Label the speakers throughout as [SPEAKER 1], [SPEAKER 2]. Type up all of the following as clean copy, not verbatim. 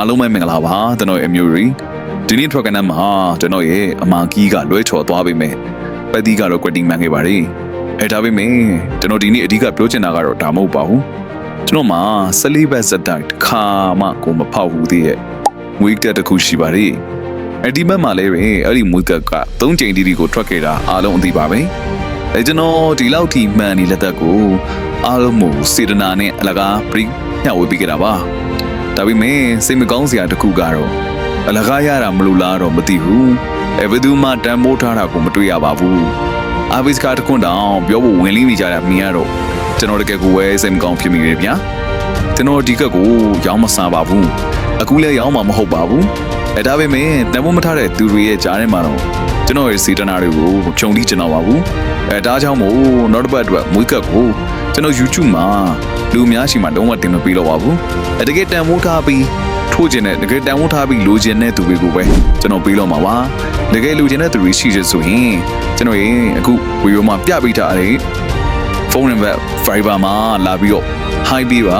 [SPEAKER 1] အားလုံးပဲမင်္ဂလာပါကျွန်တော်ရဲ့အမျိုးရီဒီနေ့ထွက်ကနမ်းမှာကျွန်တော်ရဲ့အမာကြီးကလွဲချော်သွားပြီမယ်ပတ်တီကတော့ quitting မှန်ခဲ့ပါတယ်ဒါပေမဲ့ကျွန်တော်ဒီနေ့အဓိကပြောချင်တာကတော့ဒါမဟုတ်ပါဘူးကျွန်တော်မှာ14ဘတ်စက်တိုင်းခါမှကိုမဖောက်ဘူးသေးရဲ့မွေးတက်တစ်ခုရှိပါတယ်ဒီဘက်မှာလည်းပဲအဲ့ဒီမွေးတက်က3ချိန်တီကိုထွက်ခဲ့တာအားလုံးအသိပါပဲကျွန်တော်ဒီလောက်ထိမှန်နေလက်သက်ကိုအားလုံးကိုစေတနာနဲ့အလကားပြညှဝေပေးခဲ့တာပါဒါပေမဲ့စိတ်မကောင်းစရာတစ်ခုကတော့အလကားရတာမလို့လားတော့မသိဘူးဘယ်သူမှတန်ဖိုးထားတာကိုမတွေ့ရပါဘူးအာဗစ်ကာတခွန်းတောင်ပြောဖို့ဝင်လိမ့်နေကြတာမြင်ရတော့ကျွန်တော်တကယ်ကိုပဲစိတ်မကောင်းဖြစ်မိတယ်ဗျာကျွန်တော်ဒီကက်ကိုရောင်းမစားပါဘူးအခုလည်းရောင်းမှာမဟုတ်ပါဘူးဒါပေမဲ့တန်ဖိုးမထားတဲ့သူတွေရဲ့ကြားထဲမှာတော့ကျွန်တော်ရဲ့စေတနာတွေကိုခြုံတိကျွန်တော်ပါဘူးဒါကြောင့်မို့နောက်တစ်ပတ်အတွက်မွေးကက်ကိုကျွန်တော် YouTube မှာလူများရှိမှလုံးဝတင်မပေးတော့ပါဘူးတကယ်တန်ဖိုးထားပြီးထိုးကျင်တဲ့တကယ်တန်ဖိုးထားပြီးလိုချင်တဲ့သူတွေကိုပဲကျွန်တော်ပေးတော့မှာပါတကယ်လိုချင်တဲ့သူတွေရှိရဆိုရင်ကျွန်တော်ရဲ့အခုဗီဒီယိုမှာပြပေးထားတဲ့ဖုန်းနံပါတ် Fiverr မှာလာပြီးတော့ hi ပေးပါ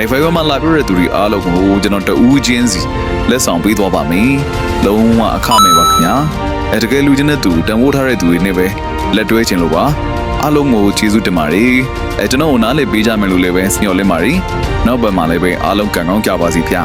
[SPEAKER 1] Fiverr မှာလာပြီးတဲ့သူတွေအားလုံးကိုကျွန်တော်တဦးချင်းစီလက်ဆောင်ပေးသွားပါမယ်လုံးဝအခမဲ့ပါခင်ဗျာတကယ်လူချင်းတဲ့သူတန်ဖိုးထားတဲ့သူတွေနဲ့ပဲလက်တွဲချင်လို့ပါအားလုံးကိုကျေးဇူးတင်ပါတယ်ကျွန်တော်ကိုနားလည်ပေးကြမယ်လို့လည်းပဲညှော်လင့်ပါတယ်နောက်ဘက်မှာလည်းပဲအားလုံးကံကောင်းကြပါစေဗျာ